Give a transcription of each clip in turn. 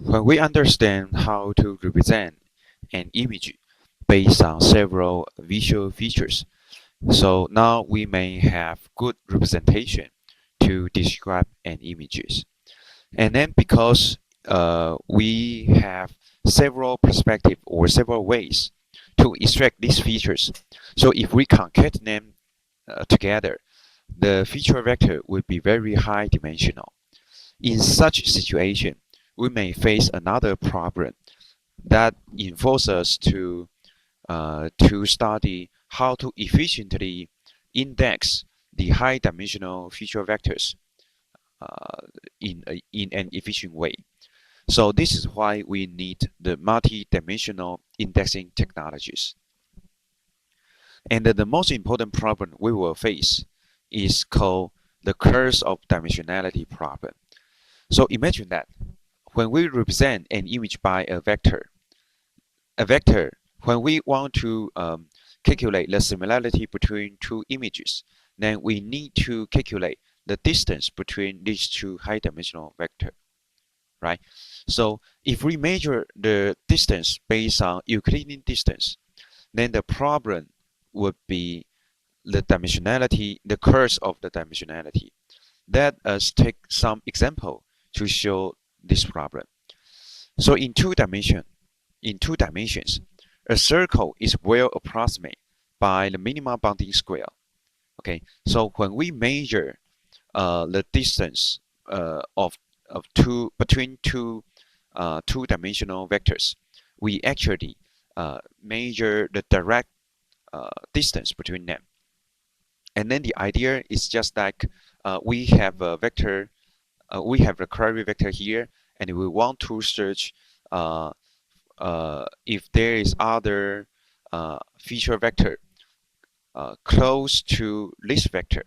When we understand how to represent an image based on several visual features, so now we may have good representation to describe an images. And then because we have several perspectives or several ways to extract these features, so if we concatenate them together, the feature vector will be very high dimensional. In such situation, we may face another problem that involves us to study how to efficiently index the high dimensional feature vectors in an efficient way. So this is why we need the multi-dimensional indexing technologies. And the most important problem we will face is called the curse of dimensionality problem. So imagine that when we represent an image by a vector, when we want to calculate the similarity between two images, then we need to calculate the distance between these two high dimensional vectors, right? So if we measure the distance based on Euclidean distance, then the problem would be the dimensionality, the curse of the dimensionality. Let us take some example to show this problem. So in two dimensions, a circle is well approximated by the minimum bounding square. Okay, so when we measure the distance between two-dimensional vectors, we actually measure the direct distance between them. And then the idea is just like we have a vector, we have a query vector here, and we want to search if there is other feature vector close to this vector.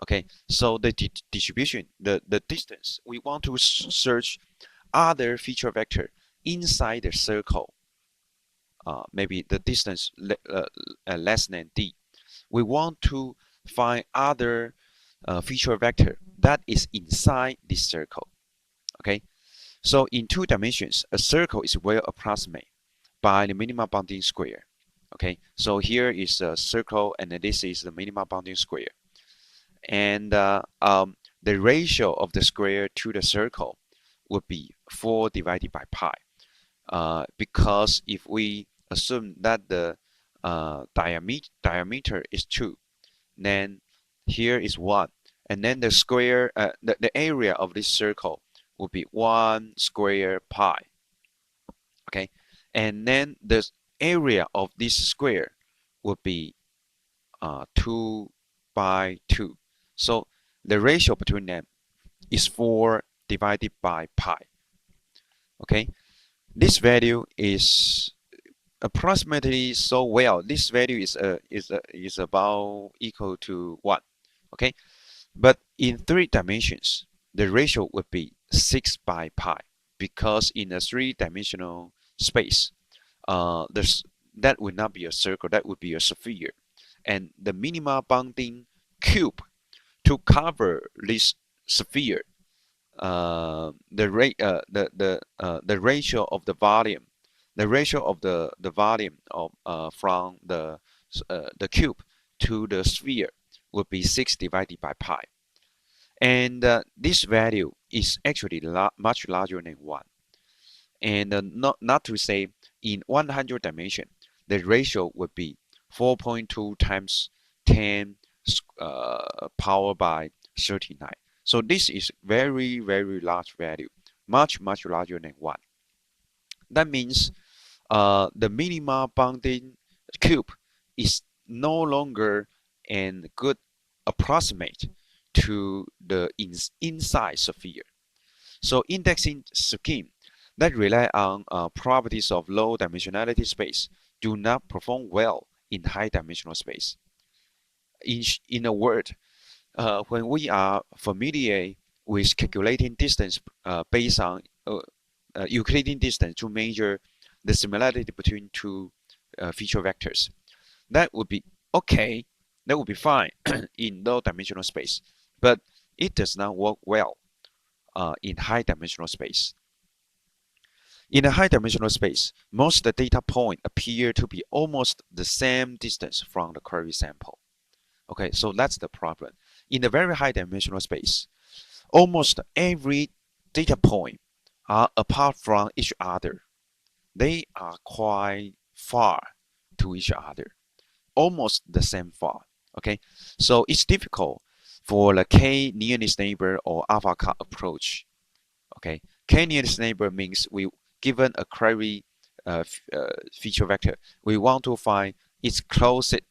Okay, so the distribution, the distance, we want to search other feature vector inside the circle. Maybe the distance less than d. We want to find other feature vector that is inside this circle. Okay, so in two dimensions, a circle is well approximated by the minimum bounding square. Okay, so here is a circle, and this is the minimum bounding square. And the ratio of the square to the circle would be 4 divided by pi. Because if we assume that the diameter is 2, then here is 1, and then the square, the area of this circle would be 1 square pi. Okay, and then the area of this square would be 2 by 2. So the ratio between them is 4 divided by pi. Okay, this value is approximately so well. This value is about equal to 1. Okay, but in 3 dimensions, the ratio would be 6 by pi, because in a 3-dimensional space, that would not be a circle, that would be a sphere, and the minimum bounding cube to cover this sphere, the ratio of the volume, of from the cube to the sphere would be 6 divided by pi, and this value is actually much larger than 1. And not to say, in 100 dimension, the ratio would be 4.2 times 10 power by 39. So this is very, very large value, much larger than 1. That means the minimum bounding cube is no longer a good approximate to the inside sphere. So indexing scheme that rely on properties of low dimensionality space do not perform well in high dimensional space. In a word, when we are familiar with calculating distance based on Euclidean distance to measure the similarity between two feature vectors, that would be okay, that would be fine in low dimensional space, but it does not work well in high dimensional space. In a high-dimensional space, most data points appear to be almost the same distance from the query sample. Okay, so that's the problem. In a very high-dimensional space, almost every data point are apart from each other. They are quite far to each other, almost the same far. Okay, so it's difficult for the k nearest neighbor or alpha cut approach. Okay, k nearest neighbor means we given a query feature vector, we want to find its closest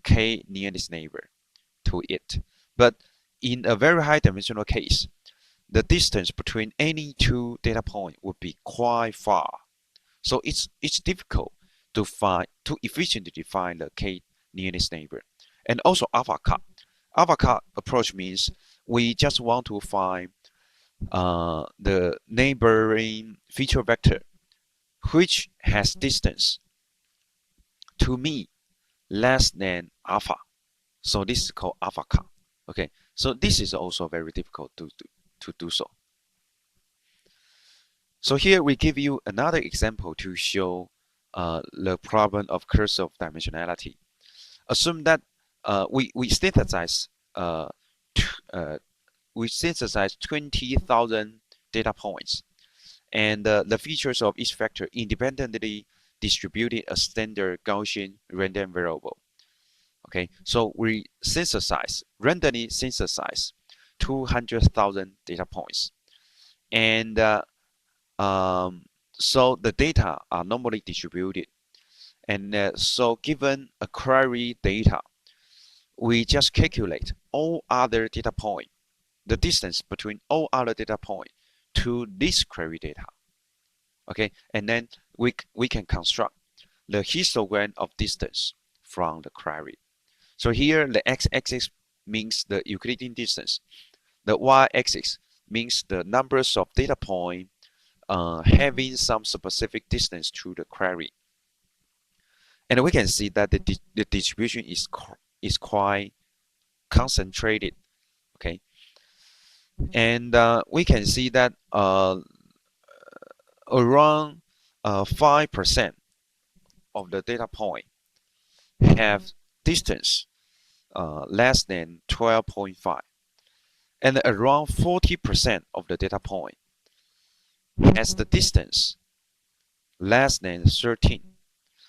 k nearest neighbor to it. But in a very high dimensional case, the distance between any two data points would be quite far. So it's difficult to efficiently define the k nearest neighbor. And also alpha cut. Alpha cut approach means we just want to find the neighboring feature vector which has distance to me less than alpha. So this is called alpha cut. Okay, so this is also very difficult to do so. So here we give you another example to show the problem of curse of dimensionality. Assume that we synthesize uh, we synthesize 20,000 data points, and the features of each vector independently distributed a standard Gaussian random variable. Okay, so we randomly synthesize 200,000 data points, and so the data are normally distributed. And so given a query data, we just calculate all other data point, the distance between all other data point to this query data. Okay, and then we can construct the histogram of distance from the query. So here the x-axis means the Euclidean distance. The y-axis means the numbers of data point having some specific distance to the query. And we can see that the distribution is quite concentrated. Okay, and we can see that around 5% of the data point have distance less than 12.5, and around 40% of the data point has the distance less than 13.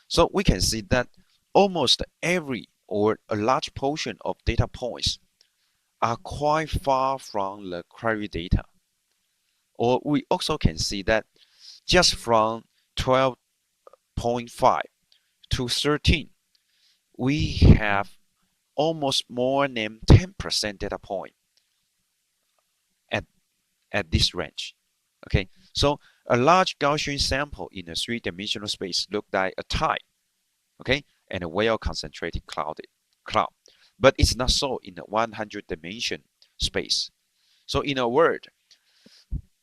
So we can see that almost every or a large portion of data points are quite far from the query data. Or we also can see that just from 12.5 to 13, we have almost more than 10% data point at this range. Okay, so a large Gaussian sample in a three-dimensional space look like a tile, okay, and a well-concentrated cloud. But it's not so in a 100-dimension space. So in a word,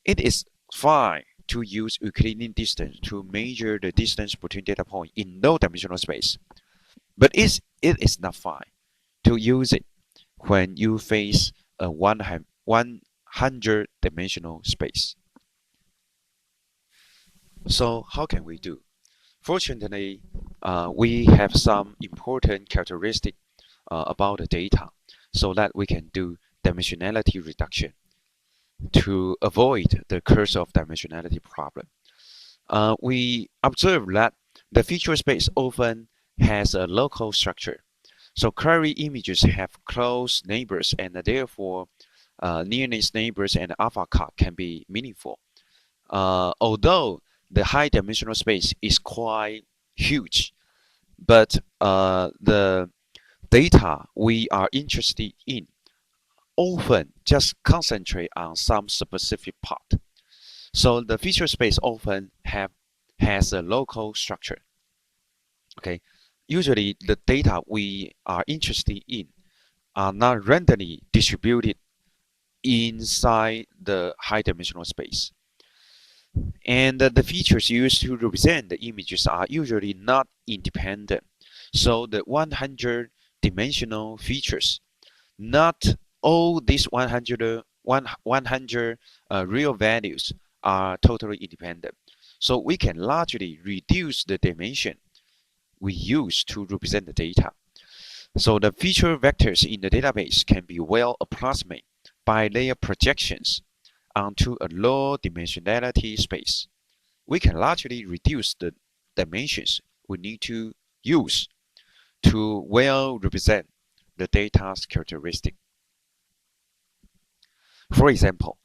it is fine to use Euclidean distance to measure the distance between data points in low-dimensional space, but it is not fine to use it when you face a 100-dimensional space. So how can we do? Fortunately, we have some important characteristic about the data so that we can do dimensionality reduction to avoid the curse of dimensionality problem. We observe that the feature space often has a local structure. So query images have close neighbors, and therefore nearest neighbors and alpha cut can be meaningful. Although the high dimensional space is quite huge, but the data we are interested in often just concentrate on some specific part. So the feature space often has a local structure. Okay, usually the data we are interested in are not randomly distributed inside the high dimensional space. And the features used to represent the images are usually not independent. So the 100 dimensional features, not all these 100 real values are totally independent. So we can largely reduce the dimension we use to represent the data. So the feature vectors in the database can be well approximated by their projections onto a low dimensionality space. We can largely reduce the dimensions we need to use to well represent the data's characteristic. For example,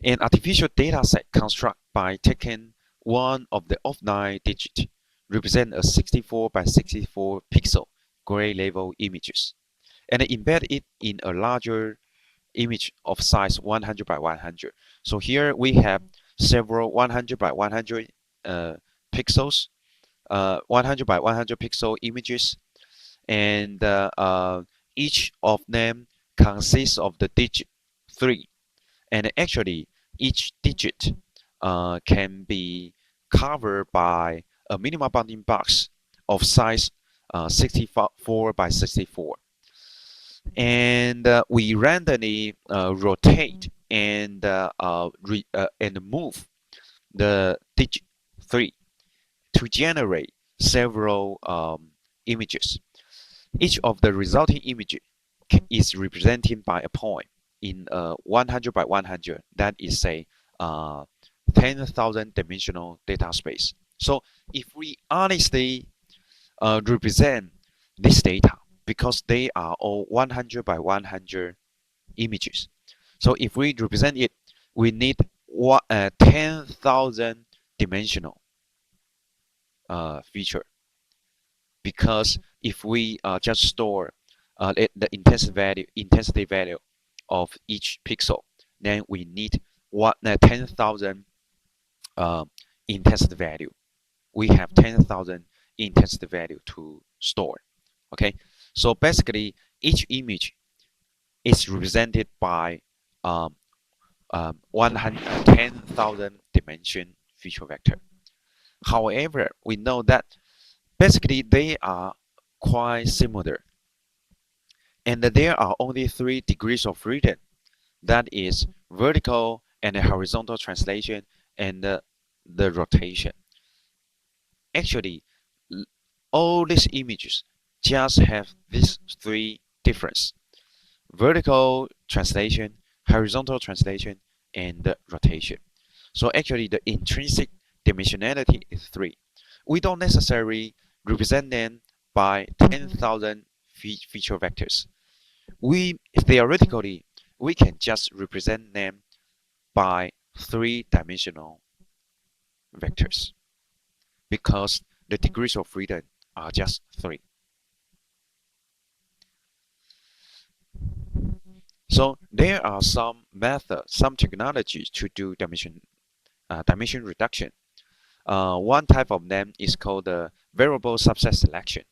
an artificial dataset construct by taking one of the offline digits represent a 64 by 64 pixel gray level images and embed it in a larger image of size 100 by 100. So here we have several 100 by 100 pixels, 100 by 100 pixel images, and each of them consists of the digit 3. And actually, each digit can be covered by a minimum bounding box of size 64 by 64. And we randomly rotate and move the digit 3 to generate several images. Each of the resulting images is represented by a point in 100 by 100, that is say 10,000 dimensional data space. So if we honestly represent this data, because they are all 100 by 100 images, so if we represent it, we need 10,000 dimensional feature, because if we just store the intensity value of each pixel, then we need 10,000 intensity value. We have 10,000 intensity value to store. Okay, so basically each image is represented by 10,000 dimension feature vector. However, we know that basically they are quite similar, and there are only 3 degrees of freedom, that is vertical and horizontal translation and the rotation. Actually, all these images just have these 3 differences: vertical translation, horizontal translation, and rotation. So actually the intrinsic dimensionality is 3. We don't necessarily represent them by 10,000 feature vectors. We theoretically we can just represent them by 3-dimensional vectors, because the degrees of freedom are just 3. So there are some methods, some technologies to do dimension reduction. One type of them is called the variable subset selection.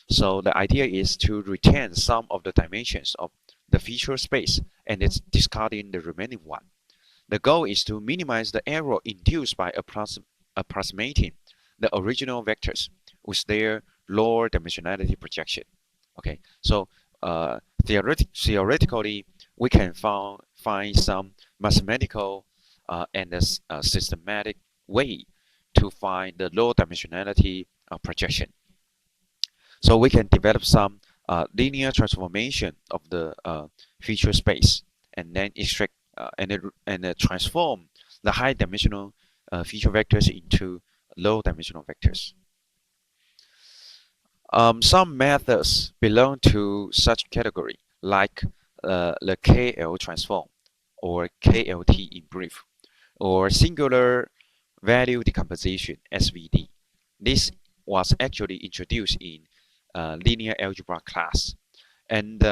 So the idea is to retain some of the dimensions of the feature space and it's discarding the remaining one. The goal is to minimize the error induced by approximating the original vectors with their lower dimensionality projection. Okay, so theoretically, we can find some mathematical and systematic way to find the low dimensionality projection. So we can develop some linear transformation of the feature space and then extract and transform the high dimensional feature vectors into low dimensional vectors. Some methods belong to such category, like the KL transform, or KLT in brief, or singular value decomposition (SVD). This was actually introduced in linear algebra class, and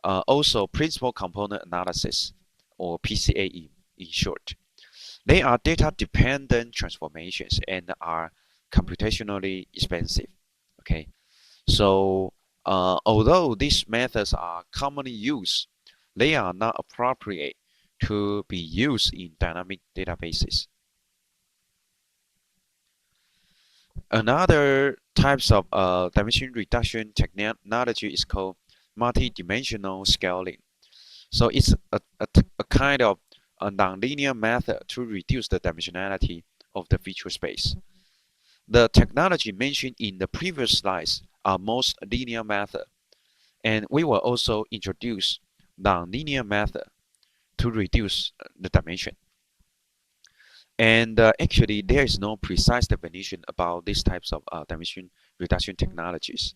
also principal component analysis, or PCA in short. They are data-dependent transformations and are computationally expensive. Okay, so although these methods are commonly used, they are not appropriate to be used in dynamic databases. Another types of dimension reduction technology is called multidimensional scaling. So it's a kind of a nonlinear method to reduce the dimensionality of the feature space. The technology mentioned in the previous slides are most linear method, and we will also introduce nonlinear method to reduce the dimension. And actually, there is no precise definition about these types of dimension reduction technologies.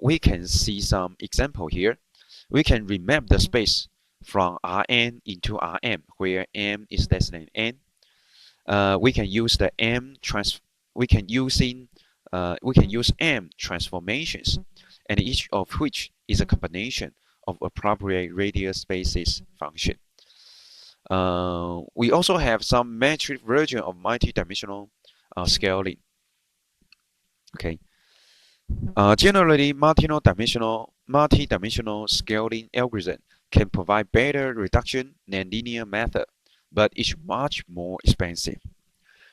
We can see some example here. We can remap the space from Rn into Rm, where m is less than n. We can use the m trans. We can use m transformations, and each of which is a combination of appropriate radial spaces function. We also have some metric version of multidimensional scaling. Okay. Generally, multidimensional scaling algorithm can provide better reduction than linear method, but it's much more expensive.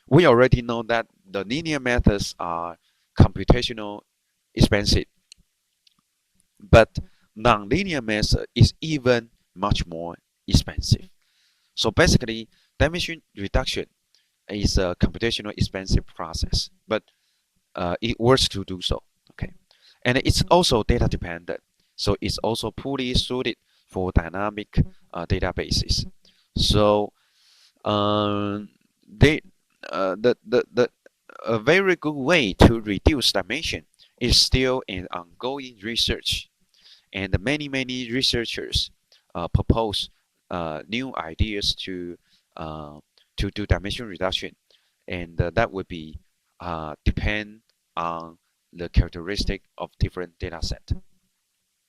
We already know that the linear methods are computational expensive, but nonlinear method is even much more expensive. So basically, dimension reduction is a computational expensive process, but it works to do so. Okay, and it's also data dependent, so it's also poorly suited for dynamic databases. So they the a very good way to reduce dimension is still an ongoing research, and many researchers propose new ideas to do dimension reduction, and that would be depend on the characteristic of different data set.